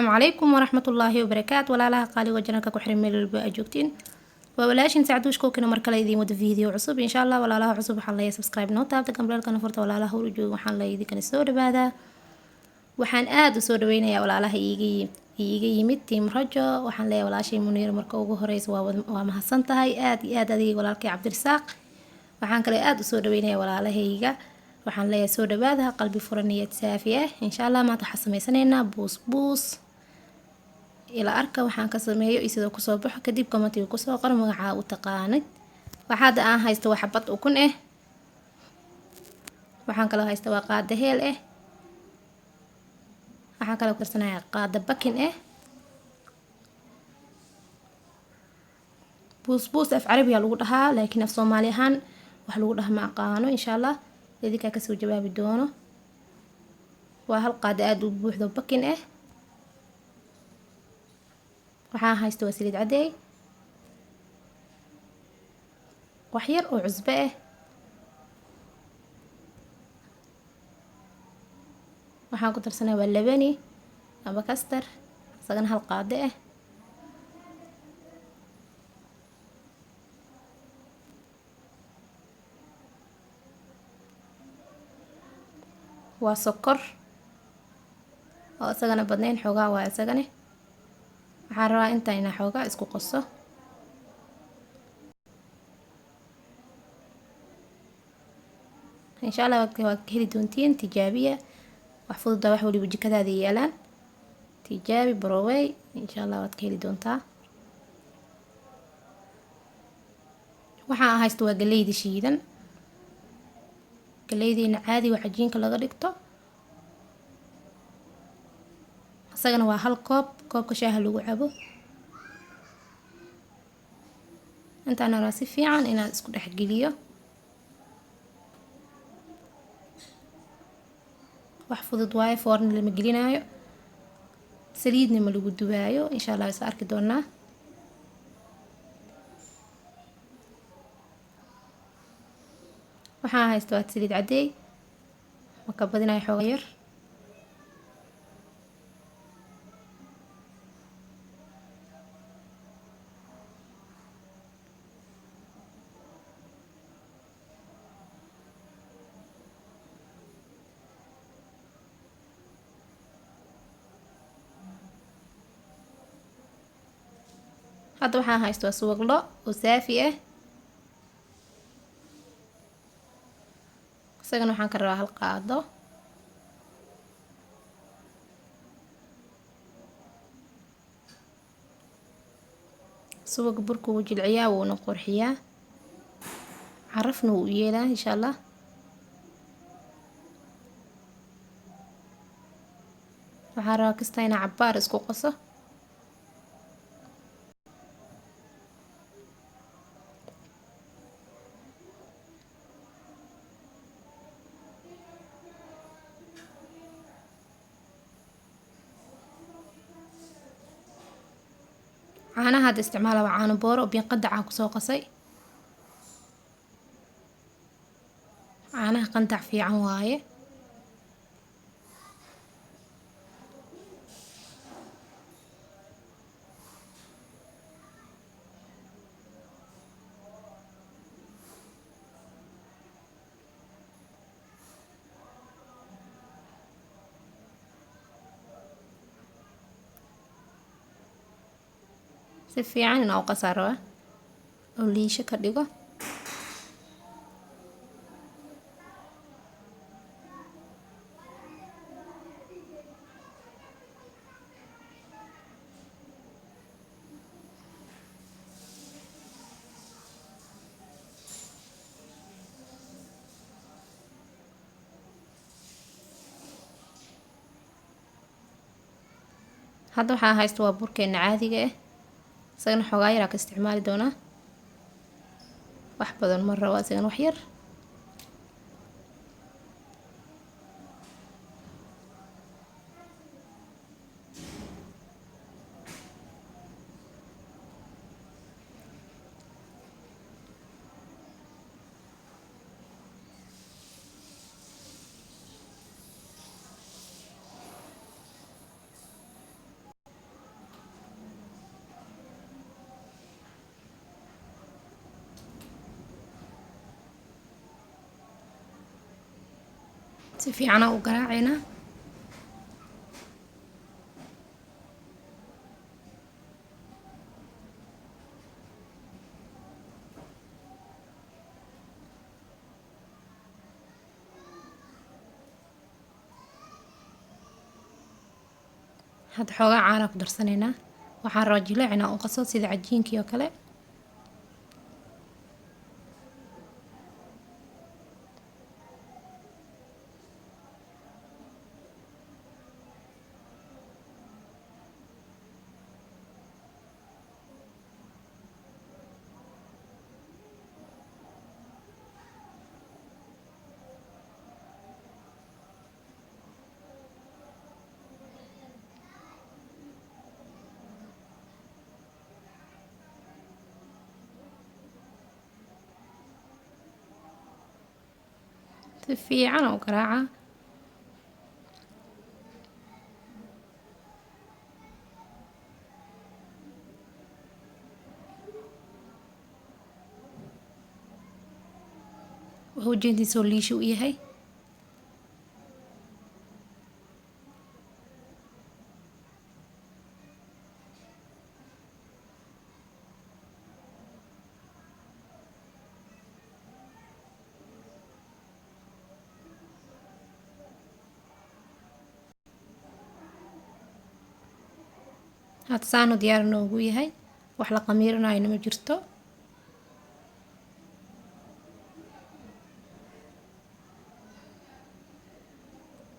السلام عليكم ورحمة الله وبركاته. walaalaha qaaliga janalka ku xiran meel walba aad joogtiin waa walaashin sacduush kookina mar kale idiin wada video cusub insha Allah. walaalaha cusub waxaan leeyahay subscribe noo taabta gambalelkana furta. walaalaha hore jooga waxaan leeyahay idinkana soo dhawaada. waxaan aad u soo dhaweynayaa walaalaha iiga yimid team rajo. waxaan leeyahay walaashay Muniir marka ugu horeysa waa mahadsan tahay aad iyo aad adiga walaalkay Cabdirasaaq. waxaan kale aad u soo dhaweynayaa walaalahayga. waxaan leeyahay soo dhawaada qalbi furan niyad saafi ah insha Allah. maanta waxaan sameysanaynaa buus ila arka waxaan ka sameeyo isida ku soo baxo kadib commentiga ku soo qor magaca u taqaanid. waxaad aan haysto wax xabad ukun ah. waxaan kale haysto waa qaada heel ah. waxaan kale ku darsanayaa qaada bakin ah. buus af carabiga lagu dhahaa laakiin af Soomaali ahaan wax lagu dhahaa ma aqaano insha Allah. idinka ka soo jawaabi doono. waa hal qaada aad u buuxdo bakin ah. waxaan haysto waa saliid cadeey, wax yar oo cusbo ah. waxaan ku darsanaa waa labani ama kastar isagana hal qaado ah. waa sokor oo isagana badnayn xoogaa waa isagana. waxaan rabaa intaan xoogaa isku qaso. insha Allah waad ka heli doontiin tijaabiya. wax fudud wax waliba jikadaada yaalaan. tijaabi baroway insha Allah waad ka heli doontaa. waxaan haysto waa galeyda shiidan. galeydiina caadi waa cajiinka laga dhigto. isagana waa hal koobka shaaha lagu cabo. intaan rabaa si fiican inaan isku dhex geliyo. wax fudud waaye, foorna lama gelinaayo, saliidna ma lagu dubaayo insha Allah is arki doonaa. waxaan haysto waa saliid cadeey, ma ka badinayo xoogaa yar. hadda waxaan haysto waa subag lo oo saafi ah. isagana waxaan ka rabaa hal qaado. subag burku wuu jilciyaa wuuna qurxiyaa, carafna wuu u yeelaa insha Allah. waxaan rabaa kasta inaan cabaar isku qaso. caanaha hadda isticmaala waa caano booro oo biyo qandac aan kusoo qasay. caanaha qandac fiican waaye. si fiican inaan u qasaa rabaa oo liisho ka dhigo. hadda waxaan haysto waa burkeena caadiga ah. isagana xoogaa yar ka isticmaali doonaa. wax badan ma rabo, isagana wax yar. si fiican u garaacayna. hadda xoogaa caana ku darsanaynaa. waxaan rabaa jileecina oo qaso sida cajiinkii oo kale. si fiican u garaaca. wuxuu ujeediisoo liishi u yahay. hadda saanu diyaar noogu yahay. wax la qamiirinayna ma jirto.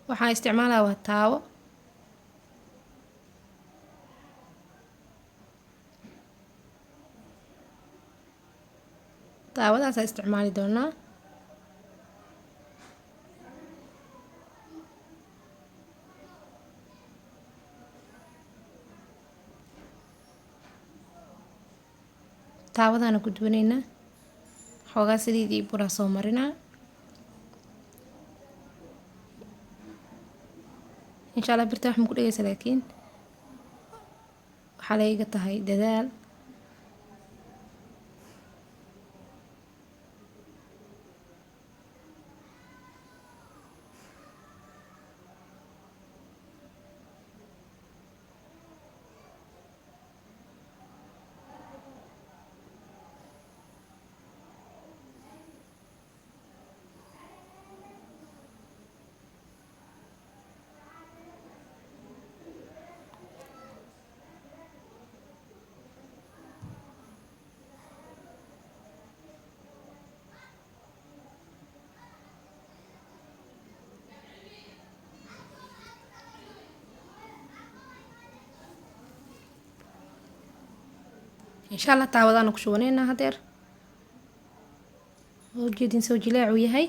waxaan isticmaalaa waa taawo. taawadaas isticmaali doonaa. taawadaana ku duwanaynaa. xoogaa saliidii buraa soo marinaa. insha allah birta wax ma ku dhegaysa, laakiin waxaa layga tahay dadaal. insha allah taawadaana ku shubaneynaa hadeer. oo ujeedin soo jileec uu yahay.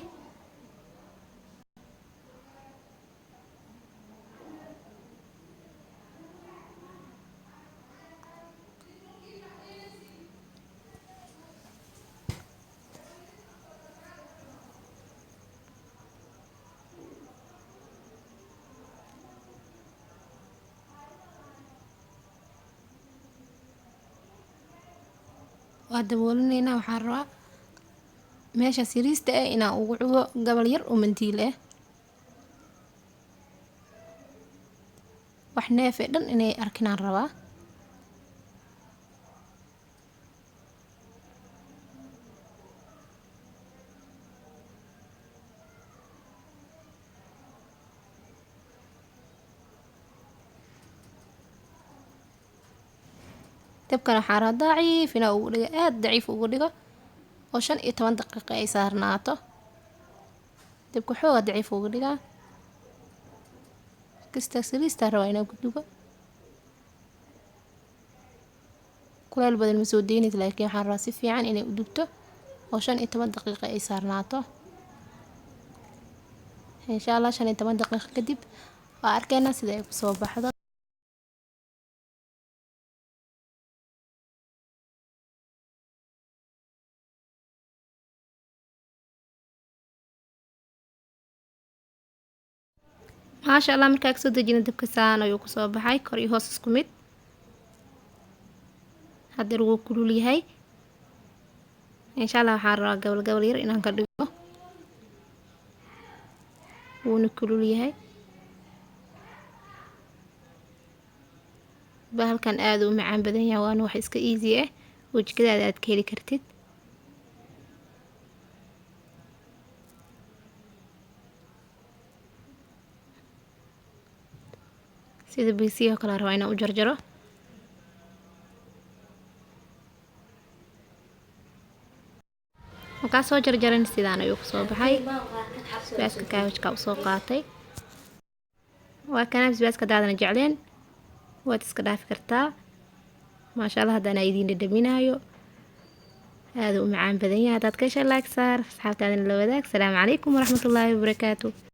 waa daboolinaynaa. waxaan rabaa meesha siriista ah inaan ugu cubo gabal yar oo mandiil ah. wax neefe dhan inay arkinaan rabaa. dabkan waxaa rabaa daciif inaa ugu dhigo, aada daciif ugu dhigo oo 15 daqiiqo ay saarnaato. dabka xoogaa daciif ugu dhigaa. kasta saliistaa rabaa inaa ku dubo. kuleel badan ma soo deynaysa, laakiin waxaan rabaa si fiican inay u dubto oo 15 daqiiqo ay saarnaato. insha allah 15 daqiiqo kadib waa arkaynaa sida ay ku soo baxdo. maasha allah markaa kasoo dejina dabka saan ayuu kusoo baxay, kor iyo hoos isku mid. hadeer wuu kulul yahay. insha allah waxaan rabaa gabal gabal yar inaan ka dhigo. wuuna kulul yahay. bahalkan aad u macaan badan yahay, waana wax iska easy ah oo jikadaada aad ka heli kartid. sida bisiyo kala rabo inaan u jarjaro. markaa soo jarjaran sidaan ayuu kusoo baxay. basbaaska kaabajka u soo qaatay. waa kana basbaaska daadana jecleen waad iska dhaafi kartaa. maasha Allah haddana idiin dhadhaminaayo. aad u macaan badan yahay. haddaad ka heshay like saar, asxaabtaadana la wadaag. Asalaamu calaykum waraxmatullaahi wabarakaatuh.